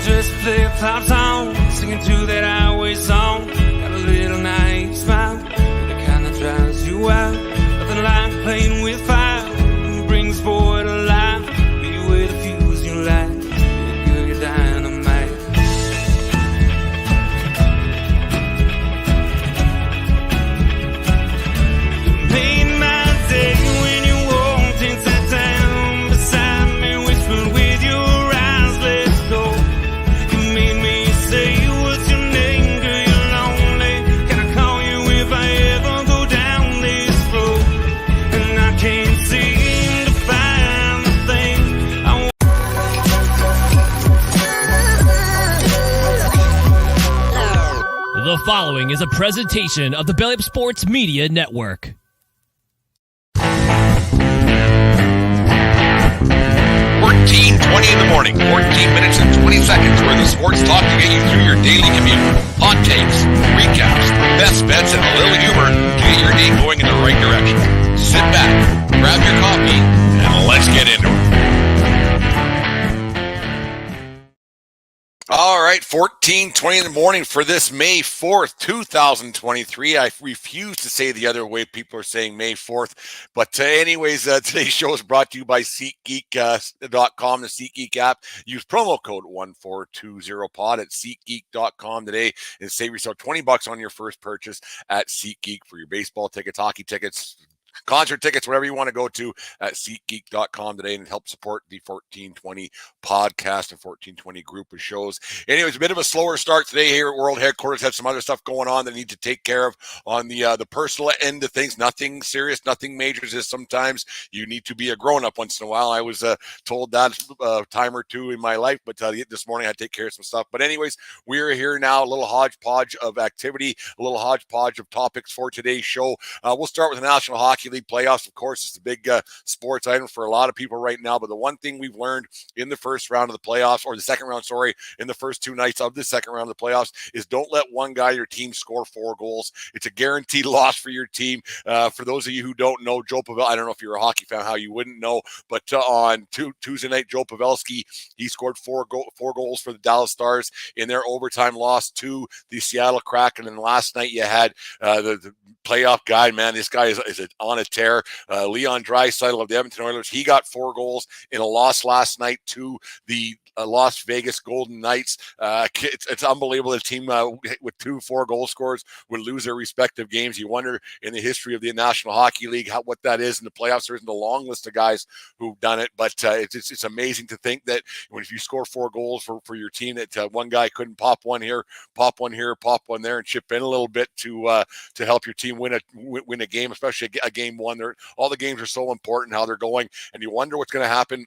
just flip-flop song, singing to that highway song. Got a little naive smile, the kind that drives you out. Nothing like playing with fire, brings boy to life. Beat you with a fuse you light, girl, you're dynamite. You made my day when you walked into town beside me, whispered with your eyes, let's go. You made me say, what's your name, girl, you're lonely. Can I call you if I ever go down this road? And I can't seem to find the thing I want. The following is a presentation of the Belly Up Sports Media Network. 14:20 in the morning, 14 minutes and 20 seconds where the sports talk to get you through your daily commute. Hot takes, recaps, best bets, and a little humor to get your day going in the right direction. Sit back, grab your coffee, and let's get into it. All right, 14:20 in the morning for this May 4th, 2023. I refuse to say the other way people are saying May 4th. But anyways, today's show is brought to you by SeatGeek.com, the SeatGeek app. Use promo code 1420pod at SeatGeek.com today and save yourself $20 on your first purchase at SeatGeek for your baseball tickets, hockey tickets, concert tickets, whatever you want to go to at SeatGeek.com today and help support the 1420 podcast and 1420 group of shows. Anyways, a bit of a slower start today here at World Headquarters. Had some other stuff going on that I need to take care of on the personal end of things. Nothing serious, nothing major. Just sometimes you need to be a grown-up once in a while. I was told that a time or two in my life, but this morning I had to take care of some stuff. But anyways, we're here now, a little hodgepodge of activity, a little hodgepodge of topics for today's show. We'll start with the National Hockey League playoffs. Of course, it's the big sports item for a lot of people right now. But the one thing we've learned in the first round of the playoffs, or the second round, sorry, in the first two nights of the second round of the playoffs, is don't let one guy your team score 4 goals. It's a guaranteed loss for your team. For those of you who don't know, Joe Pavelski, I don't know if you're a hockey fan, how you wouldn't know, but on Tuesday night, Joe Pavelski, he scored 4 goals for the Dallas Stars in their overtime loss to the Seattle Kraken. And last night you had the playoff guy, man, this guy is on a tear. Leon Draisaitl of the Edmonton Oilers, he got 4 goals in a loss last night to the Las Vegas Golden Knights. It's unbelievable. The team with 2 4-goal scorers would lose their respective games. You wonder in the history of the National Hockey League what that is in the playoffs. There isn't a long list of guys who've done it, but it's amazing to think that if you score 4 goals for your team, that one guy couldn't pop one here, pop one there, and chip in a little bit to help your team win a game, especially a game one. All the games are so important how they're going, and you wonder what's going to happen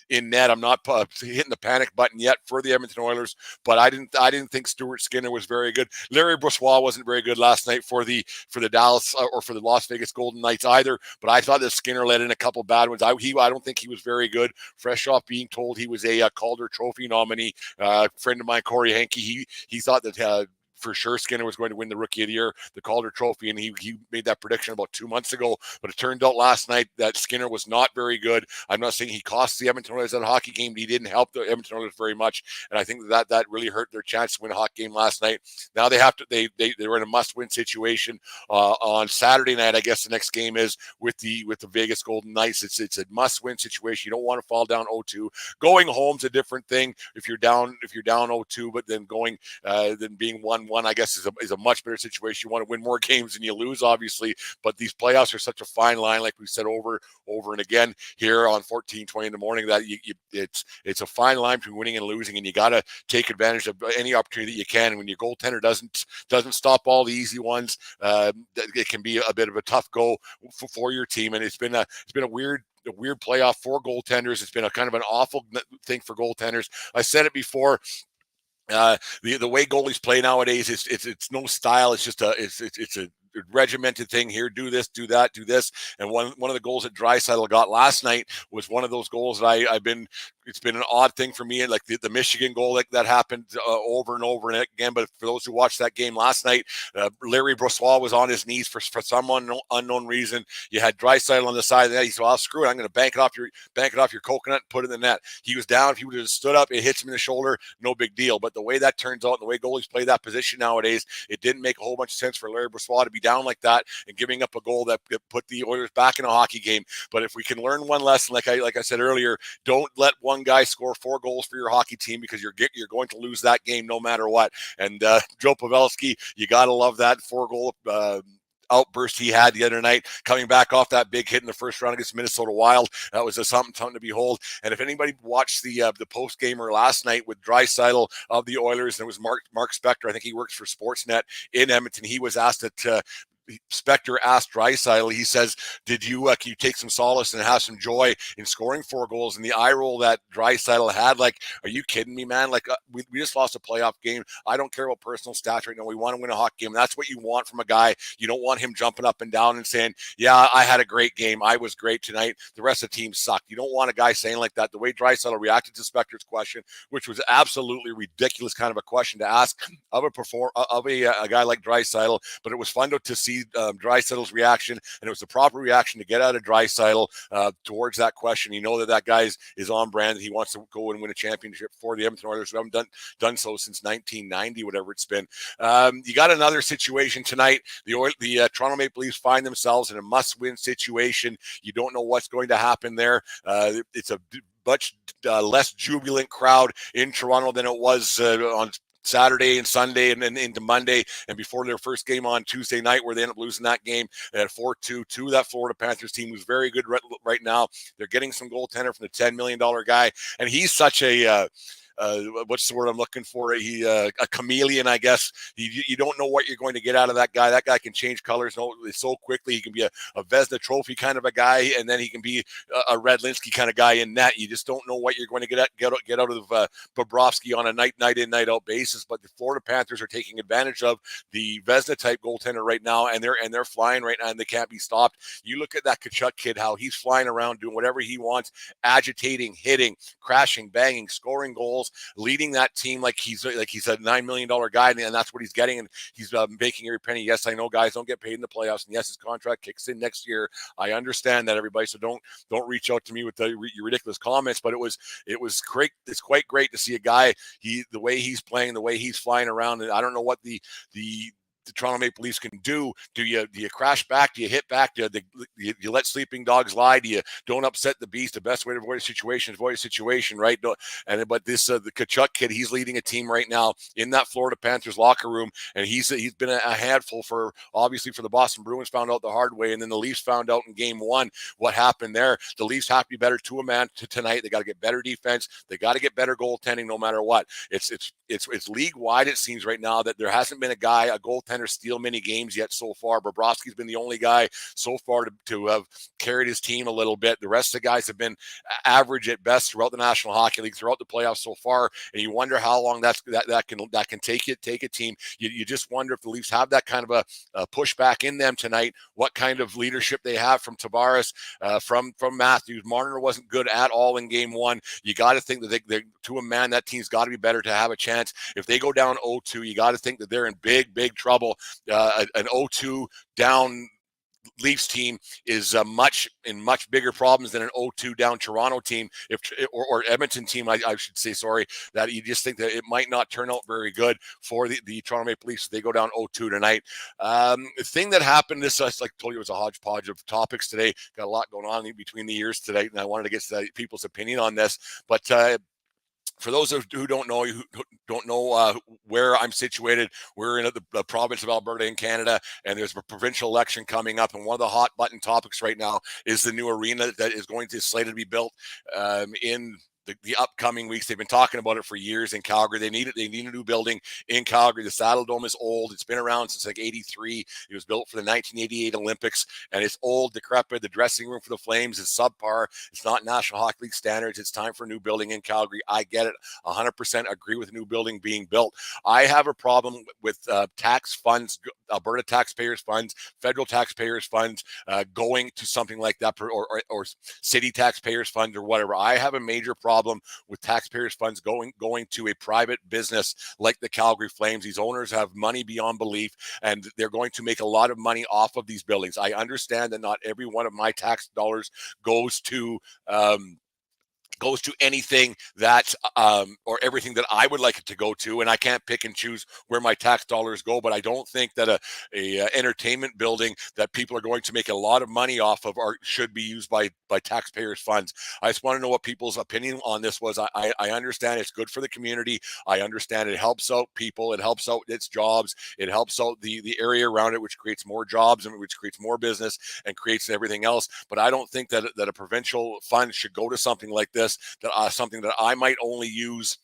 in net. I'm not hitting the panic button yet for the Edmonton Oilers, but I didn't think Stuart Skinner was very good. Larry Brossoit wasn't very good last night for the Dallas or for the Las Vegas Golden Knights either, but I thought that Skinner let in a couple bad ones. I don't think he was very good. Fresh off being told he was a Calder Trophy nominee, friend of mine, Corey Hankey, he thought that for sure Skinner was going to win the Rookie of the Year, the Calder Trophy, and he made that prediction about 2 months ago. But it turned out last night that Skinner was not very good. I'm not saying he cost the Edmonton Oilers that hockey game, but he didn't help the Edmonton Oilers very much, and I think that really hurt their chance to win a hockey game last night. Now they were in a must-win situation on Saturday night. I guess the next game is with the Vegas Golden Knights. It's a must-win situation. You don't want to fall down 0-2. Going home's a different thing if you're down 0-2, but then then being 1-1, I guess, is a much better situation. You want to win more games than you lose, obviously, but these playoffs are such a fine line, like we said over and again here on 1420 in the morning, that it's a fine line between winning and losing, and you got to take advantage of any opportunity that you can. And when your goaltender doesn't stop all the easy ones, it can be a bit of a tough go for your team. And it's been a weird playoff for goaltenders. It's been a kind of an awful thing for goaltenders. I said it before. The way goalies play nowadays, it's no style. It's just it's a regimented thing here. Do this, do that, do this. And one of the goals that Draisaitl got last night was one of those goals that I've been it's been an odd thing for me, like the Michigan goal that happened over and over and again. But for those who watched that game last night, Larry Brossoit was on his knees for some unknown reason. You had Draisaitl on the side of the net. He said, "Well, screw it, I'm going to bank it off your coconut and put it in the net." He was down. If he would have stood up, it hits him in the shoulder, no big deal. But the way that turns out, and the way goalies play that position nowadays, it didn't make a whole bunch of sense for Larry Brossoit to be down like that and giving up a goal that put the Oilers back in a hockey game. But if we can learn one lesson, like I said earlier, don't let one guy score 4 goals for your hockey team, because you're going to lose that game no matter what. And Joe Pavelski, you got to love that 4-goal outburst he had the other night, coming back off that big hit in the first round against Minnesota Wild. That was something to behold. And if anybody watched the post gamer last night with Draisaitl of the Oilers, and it was Mark Spector, I think he works for Sportsnet in Edmonton. He was asked that. Spector asked Draisaitl, he says, can you take some solace and have some joy in scoring 4 goals? And the eye roll that Draisaitl had, like, are you kidding me, man? Like, we just lost a playoff game. I don't care about personal stats right now. We want to win a hockey game. That's what you want from a guy. You don't want him jumping up and down and saying, yeah, I had a great game. I was great tonight. The rest of the team sucked. You don't want a guy saying like that. The way Draisaitl reacted to Spector's question, which was absolutely ridiculous kind of a question to ask of a guy like Draisaitl, but it was fun to see Draisaitl's reaction, and it was the proper reaction to get out of Draisaitl towards that question. You know that guy is on brand. He wants to go and win a championship for the Edmonton Oilers. We haven't done so since 1990, whatever it's been. You got another situation tonight. The Toronto Maple Leafs find themselves in a must-win situation. You don't know what's going to happen there. It's a much less jubilant crowd in Toronto than it was on Saturday and Sunday and then into Monday, and before their first game on Tuesday night, where they ended up losing that game at 4-2 to that Florida Panthers team, who's very good right now. They're getting some goaltender from the $10 million guy, and he's such a what's the word I'm looking for? A chameleon, I guess. You don't know what you're going to get out of that guy. That guy can change colors so quickly. He can be a Vezina Trophy kind of a guy, and then he can be a Redlinski kind of guy in net. You just don't know what you're going to get out of Bobrovsky on a night in, night out basis. But the Florida Panthers are taking advantage of the Vezina type goaltender right now, and they're flying right now, and they can't be stopped. You look at that Tkachuk kid, how he's flying around doing whatever he wants, agitating, hitting, crashing, banging, scoring goals, leading that team like he's a $9 million guy, and that's what he's getting, and he's making every penny. Yes, I know guys don't get paid in the playoffs, and yes, his contract kicks in next year. I understand that, everybody, so don't reach out to me with your ridiculous comments, but it was great. It's quite great to see a guy, the way he's playing, the way he's flying around, and I don't know what the Toronto Maple Leafs can do. Do you crash back? Do you hit back? Do you let sleeping dogs lie? Do you don't upset the beast? The best way to avoid a situation is avoid a situation, right? But this the Tkachuk kid, he's leading a team right now in that Florida Panthers locker room, and he's been a handful for the Boston Bruins. Found out the hard way, and then the Leafs found out in Game 1 what happened there. The Leafs have to be better to a man tonight. They got to get better defense. They got to get better goaltending, no matter what. It's league wide. It seems right now that there hasn't been a goaltender steal many games yet so far. Bobrovsky's been the only guy so far to have carried his team a little bit. The rest of the guys have been average at best throughout the National Hockey League, throughout the playoffs so far, and you wonder how long that can take a team. You just wonder if the Leafs have that kind of a pushback in them tonight, what kind of leadership they have from Tavares, from Matthews. Marner wasn't good at all in Game 1. You got to think that they to a man, that team's got to be better to have a chance. If they go down 0-2, you got to think that they're in big trouble. An 0-2 down Leafs team is much bigger problems than an 0-2 down Toronto team, or Edmonton team, I should say. Sorry, that you just think that it might not turn out very good for the Toronto Maple Leafs if they go down 0-2 tonight. The thing that happened, like I told you, it was a hodgepodge of topics today. Got a lot going on between the ears today, and I wanted to get to people's opinion on this, but. For those who don't know where I'm situated, we're in the province of Alberta in Canada, and there's a provincial election coming up. And one of the hot button topics right now is the new arena that is going to slated to be built in the upcoming weeks. They've been talking about it for years in Calgary. They need a new building in Calgary. The Saddle Dome is old. It's been around since like 83. It was built for the 1988 Olympics, and it's old, decrepit. The dressing room for the Flames is subpar. It's not National Hockey League standards. It's time for a new building in Calgary. I get it. 100% agree with a new building being built. I have a problem with tax funds, Alberta taxpayers' funds, federal taxpayers' funds going to something like that, or city taxpayers' funds or whatever. I have a major problem problem with taxpayers' funds going to a private business like the Calgary Flames. These owners have money beyond belief, and they're going to make a lot of money off of these buildings. I understand that not every one of my tax dollars goes to anything that or everything that I would like it to go to, and I can't pick and choose where my tax dollars go. But I don't think that a entertainment building that people are going to make a lot of money off of should be used by taxpayers' funds. I just want to know what people's opinion on this was. I understand it's good for the community. I understand it helps out people. It helps out its jobs. It helps out the area around it, which creates more jobs and which creates more business and creates everything else. But I don't think that a provincial fund should go to something like this. Something that I might only use.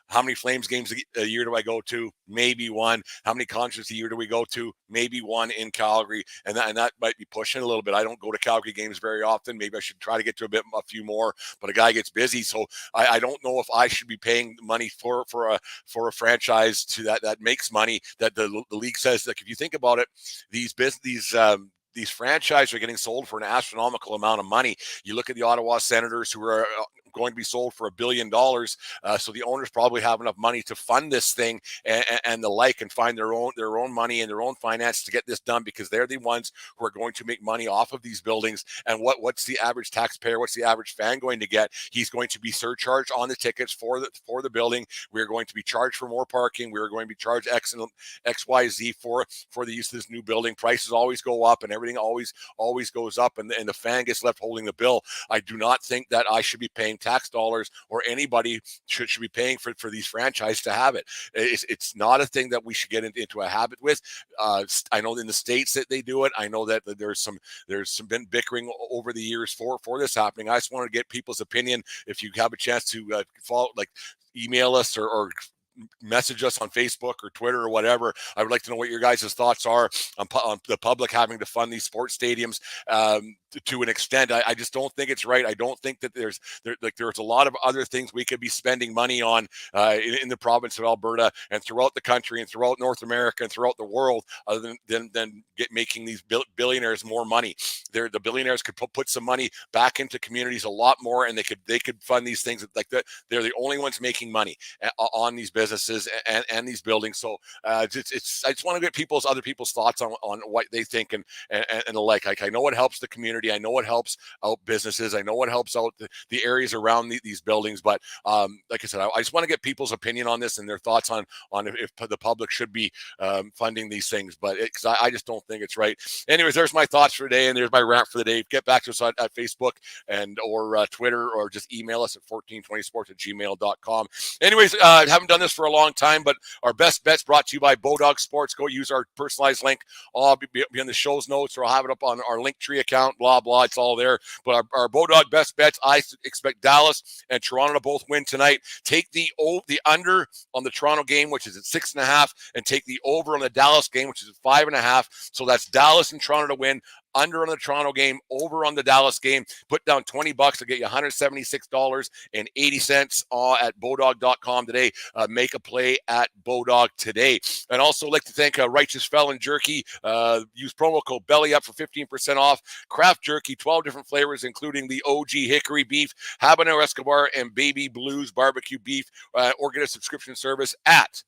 How many Flames games a year do I go to? Maybe one. How many concerts a year do we go to? Maybe one in Calgary, and that might be pushing a little bit. I don't go to Calgary games very often. Maybe I should try to get to a few more. But a guy gets busy, so I don't know if I should be paying money for a franchise that makes money. That the league says, like, if you think about it, these franchises are getting sold for an astronomical amount of money. You look at the Ottawa Senators, who are going to be sold for $1 billion. So the owners probably have enough money to fund this thing and the like, and find their own money and their own finance to get this done, because they're the ones who are going to make money off of these buildings. And what's the average taxpayer? What's the average fan going to get? He's going to be surcharged on the tickets for the building. We're going to be charged for more parking. We're going to be charged XYZ for the use of this new building. Prices always go up, and everything always goes up, and the fan gets left holding the bill. I do not think that I should be paying tax dollars, or anybody should be paying for these franchises to have it. It's not a thing that we should get into a habit with. I know in the States that they do it. I know that there's some been bickering over the years for this happening. I just want to get people's opinion. If you have a chance to follow, email us or message us on Facebook or Twitter or whatever. I would like to know what your guys' thoughts are on the public having to fund these sports stadiums to an extent. I just don't think it's right. I don't think that there's a lot of other things we could be spending money on in the province of Alberta and throughout the country and throughout North America and throughout the world, other than making these billionaires more money. The billionaires could put some money back into communities a lot more, and they could fund these things like that. They're the only ones making money on these businesses and these buildings. So I just want to get other people's thoughts on what they think and the like. I know it helps the community. I know it helps out businesses. I know it helps out the areas around these buildings. But like I said, I just want to get people's opinion on this and their thoughts on if the public should be funding these things. But because I just don't think it's right. Anyways, there's my thoughts for today, and there's my rant for the day. Get back to us at Facebook or Twitter, or just email us at 1420sports@gmail.com. Anyways, haven't done this for a long time, but our best bets brought to you by Bodog Sports. Go use our personalized link. I'll be in the show's notes, or I'll have it up on our Linktree account, blah, blah. It's all there. But our Bodog best bets, I expect Dallas and Toronto to both win tonight. Take the under on the Toronto game, which is at 6.5, and take the over on the Dallas game, which is at 5.5. So that's Dallas and Toronto to win. Under on the Toronto game, over on the Dallas game. Put down $20 to get you $176.80 at Bodog.com today. Make a play at Bodog today. And also like to thank Righteous Felon Jerky. Use promo code BELLYUP for 15% off. Craft Jerky, 12 different flavors, including the OG Hickory Beef, Habanero Escobar, and Baby Blues Barbecue Beef. Or get a subscription service at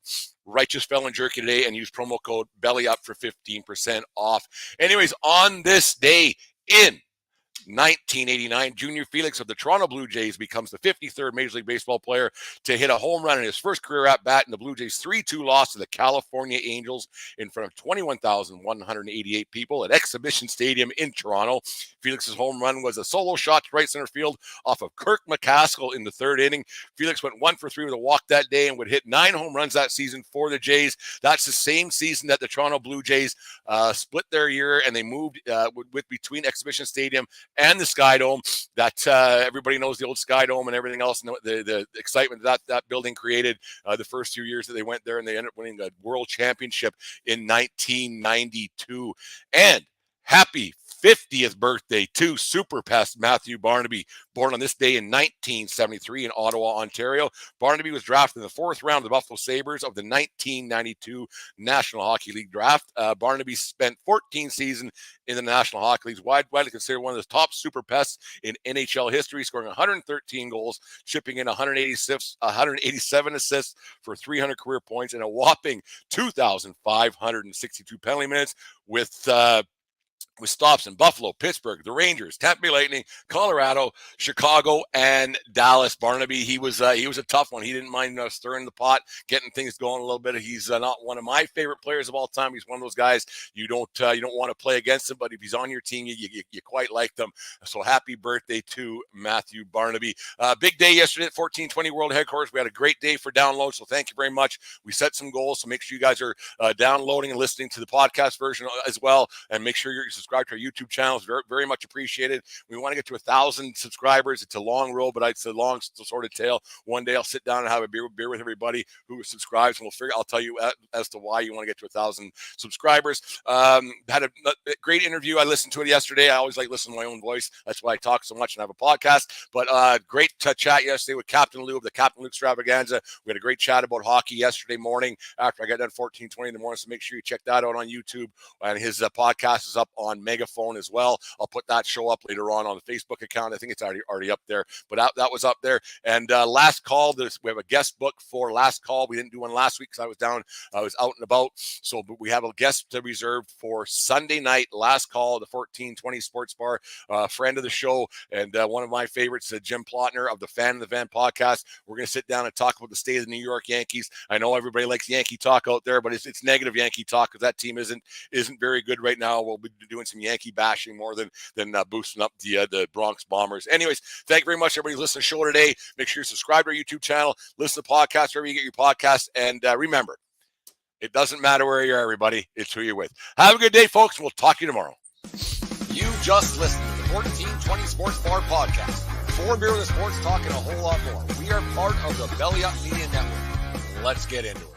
Righteous Felon Jerky today and use promo code BELLYUP for 15% off. Anyways, on this day in 1989, Junior Felix of the Toronto Blue Jays becomes the 53rd Major League Baseball player to hit a home run in his first career at-bat in the Blue Jays' 3-2 loss to the California Angels in front of 21,188 people at Exhibition Stadium in Toronto. Felix's home run was a solo shot to right center field off of Kirk McCaskill in the third inning. Felix went 1 for 3 with a walk that day and would hit 9 home runs that season for the Jays. That's the same season that the Toronto Blue Jays split their year, and they moved between Exhibition Stadium and the Sky Dome. That everybody knows the old Sky Dome and everything else, and the excitement that building created the first few years that they went there, and they ended up winning the World Championship in 1992. And happy 50th birthday to super pest Matthew Barnaby, born on this day in 1973 in Ottawa, Ontario. Barnaby was drafted in the 4th round of the Buffalo Sabres of the 1992 National Hockey League draft. Barnaby spent 14 seasons in the National Hockey League, widely considered one of the top super pests in NHL history, scoring 113 goals, chipping in 187 assists for 300 career points, and a whopping 2,562 penalty minutes with stops in Buffalo, Pittsburgh, the Rangers, Tampa Bay Lightning, Colorado, Chicago, and Dallas. Barnaby, he was a tough one. He didn't mind stirring the pot, getting things going a little bit. He's not one of my favorite players of all time. He's one of those guys you don't want to play against him, but if he's on your team, you quite like them. So happy birthday to Matthew Barnaby. Big day yesterday at 1420 World Headquarters. We had a great day for download, so thank you very much. We set some goals, so make sure you guys are downloading and listening to the podcast version as well, and make sure you're subscribe to our YouTube channel. It's very, very much appreciated. We want to get to 1,000 subscribers. It's a long road, but it's a long sort of tail. One day I'll sit down and have a beer with everybody who subscribes, and I'll tell you as to why you want to get to 1,000 subscribers. Had a great interview. I listened to it yesterday. I always like listening to my own voice. That's why I talk so much and have a podcast. But great chat yesterday with Captain Lou of the Captain Lou Extravaganza. We had a great chat about hockey yesterday morning after I got done 14:20 in the morning. So make sure you check that out on YouTube. And his podcast is up on Megaphone as well. I'll put that show up later on the Facebook account. I think it's already up there, but that was up there. And last call, we have a guest book for last call. We didn't do one last week because I was out and about. So but we have a guest reserved for Sunday night, last call, the 1420 Sports Bar, friend of the show and one of my favorites, Jim Plotner of the Fan of the Van podcast. We're going to sit down and talk about the state of the New York Yankees. I know everybody likes Yankee talk out there, but it's negative Yankee talk because that team isn't very good right now. We'll be doing some Yankee bashing more than boosting up the Bronx Bombers. Anyways, thank you very much, everybody, listening to the show today. Make sure you subscribe to our YouTube channel, listen to podcasts wherever you get your podcasts, and remember, it doesn't matter where you are, everybody. It's who you're with. Have a good day, folks. We'll talk to you tomorrow. You just listened to the 1420 Sports Bar podcast. For Beer with the Sports, talking a whole lot more. We are part of the Belly Up Media Network. Let's get into it.